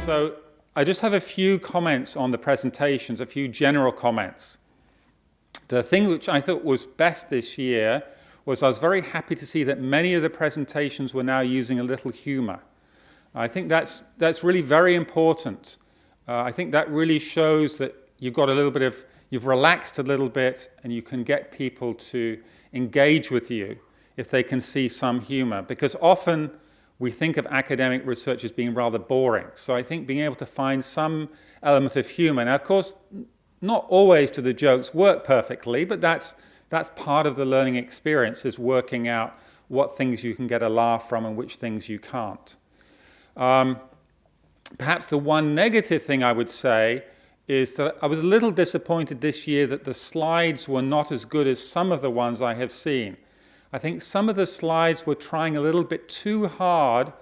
So I just have a few comments on the presentations, a few general comments. The thing which I thought was best this year was I was very happy to see that many of the presentations were now using a little humor. I think that's really very important. I think that really shows that you've relaxed a little bit and you can get people to engage with you if they can see some humor, because often we think of academic research as being rather boring. So I think being able to find some element of humor, now of course, not always do the jokes work perfectly, but that's part of the learning experience, is working out what things you can get a laugh from and which things you can't. Perhaps the one negative thing I would say is that I was a little disappointed this year that the slides were not as good as some of the ones I have seen. I think some of the slides were trying a little bit too hard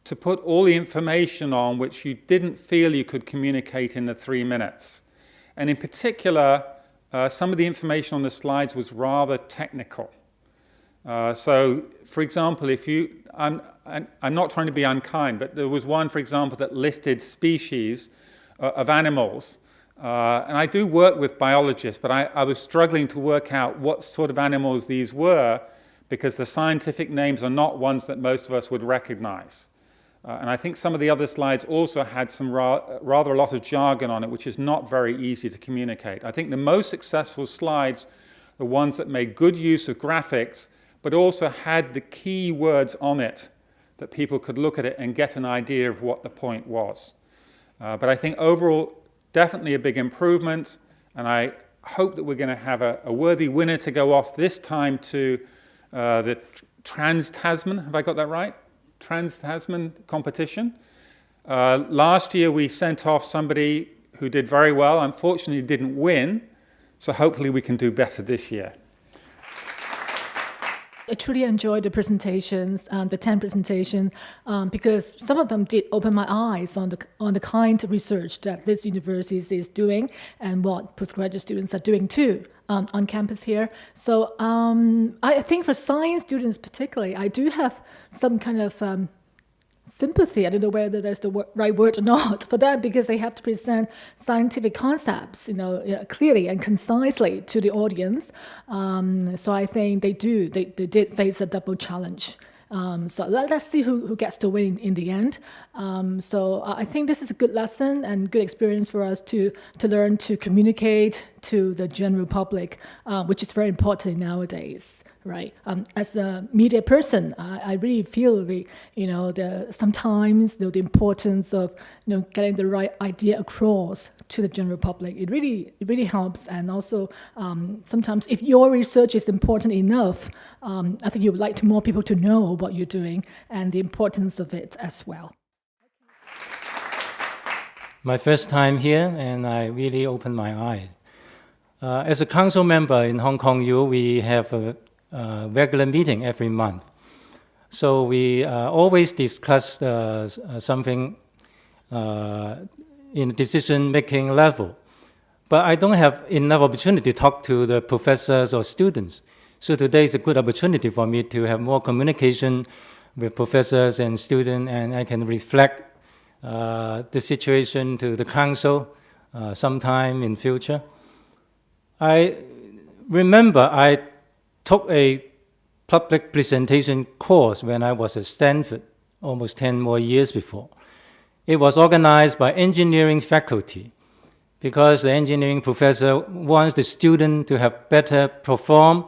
to put all the information on which you didn't feel you could communicate in the 3 minutes. And in particular, some of the information on the slides was rather technical. So, for example, I'm not trying to be unkind, but there was one, for example, that listed species of animals. And I do work with biologists, but I was struggling to work out what sort of animals these were, because the scientific names are not ones that most of us would recognize. And I think some of the other slides also had some rather a lot of jargon on it, which is not very easy to communicate. I think the most successful slides are ones that made good use of graphics, but also had the key words on it that people could look at it and get an idea of what the point was. But I think overall, definitely a big improvement, and I hope that we're going to have a worthy winner to go off this time to the Trans-Tasman, have I got that right? Trans-Tasman competition. Last year we sent off somebody who did very well, unfortunately didn't win, so hopefully we can do better this year. I truly enjoyed the presentations, the 10 presentations, because some of them did open my eyes on the kind of research that this university is doing and what postgraduate students are doing too on campus here. So I think for science students particularly, I do have some kind of sympathy. I don't know whether that's the right word or not for that, because they have to present scientific concepts, clearly and concisely to the audience. So I think they did face a double challenge. So let's see who gets to win in the end. So I think this is a good lesson and good experience for us to learn to communicate to the general public, which is very important nowadays. Right. As a media person, I really feel sometimes the importance of getting the right idea across to the general public. It really helps, and also sometimes if your research is important enough, I think you would like more people to know what you're doing and the importance of it as well. My first time here, and I really opened my eyes. As a council member in Hong Kong U, we have a regular meeting every month. So we always discuss something in decision-making level. But I don't have enough opportunity to talk to the professors or students. So today is a good opportunity for me to have more communication with professors and students, and I can reflect the situation to the council sometime in future. I remember I took a public presentation course when I was at Stanford, almost 10 more years before. It was organized by engineering faculty, because the engineering professor wants the student to have better perform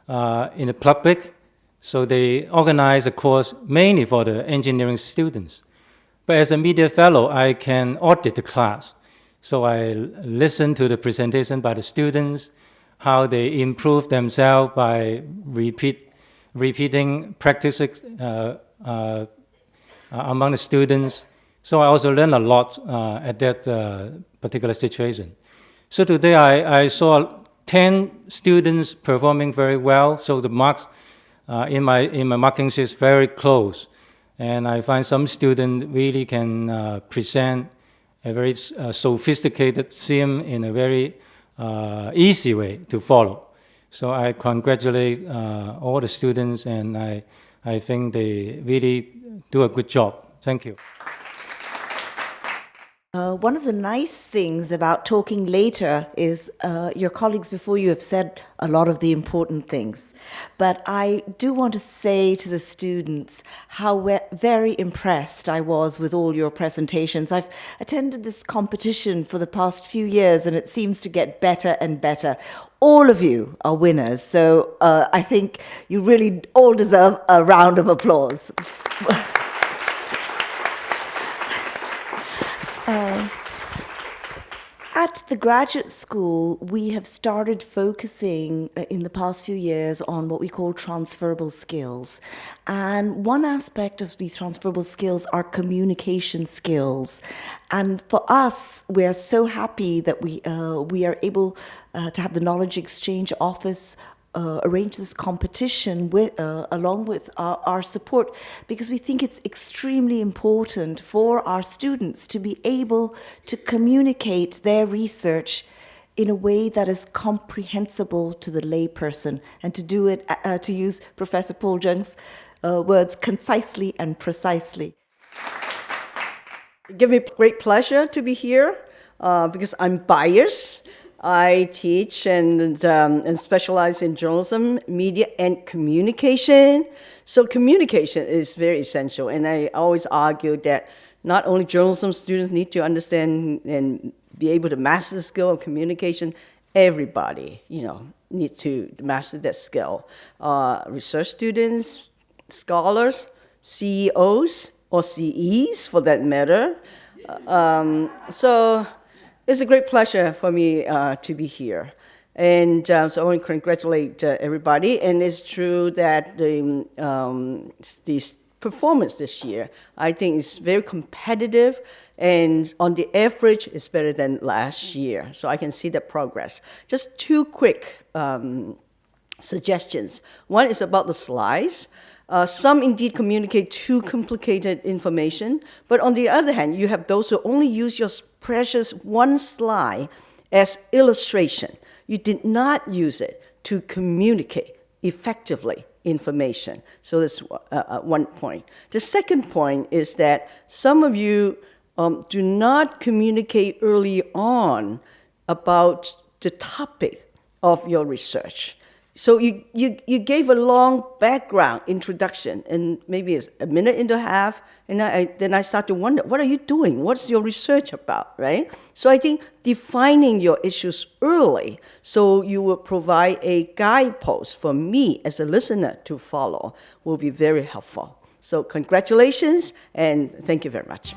in the public, so they organize a course mainly for the engineering students. But as a media fellow, I can audit the class. So I listen to the presentation by the students, how they improve themselves by repeating practices among the students. So I also learned a lot at that particular situation. So today I saw 10 students performing very well, so the marks in my marking sheet is very close. And I find some students really can present a very sophisticated theme in a very easy way to follow. So I congratulate all the students, and I think they really do a good job. Thank you. One of the nice things about talking later is your colleagues before you have said a lot of the important things. But I do want to say to the students how very impressed I was with all your presentations. I've attended this competition for the past few years, and it seems to get better and better. All of you are winners, so I think you really all deserve a round of applause. At the graduate school, we have started focusing in the past few years on what we call transferable skills. And one aspect of these transferable skills are communication skills. And for us, we are so happy that we are able to have the Knowledge Exchange Office arrange this competition along with our support, because we think it's extremely important for our students to be able to communicate their research in a way that is comprehensible to the layperson, and to do it, to use Professor Paul Jung's words, concisely and precisely. It gives me great pleasure to be here because I'm biased. I teach and specialize in journalism, media, and communication. So communication is very essential, and I always argue that not only journalism students need to understand and be able to master the skill of communication, everybody, need to master that skill. Research students, scholars, CEOs, or CEs for that matter. So it's a great pleasure for me to be here. And so I want to congratulate everybody. And it's true that the performance this year, I think, is very competitive. And on the average, it's better than last year. So I can see the progress. Just two quick suggestions. One is about the slides. Some indeed communicate too complicated information, but on the other hand, you have those who only use your precious one slide as illustration. You did not use it to communicate effectively information. So that's one point. The second point is that some of you do not communicate early on about the topic of your research. So you gave a long background introduction, and maybe it's a minute and a half, and then I start to wonder, what are you doing? What's your research about, right? So I think defining your issues early, so you will provide a guidepost for me as a listener to follow, will be very helpful. So congratulations, and thank you very much.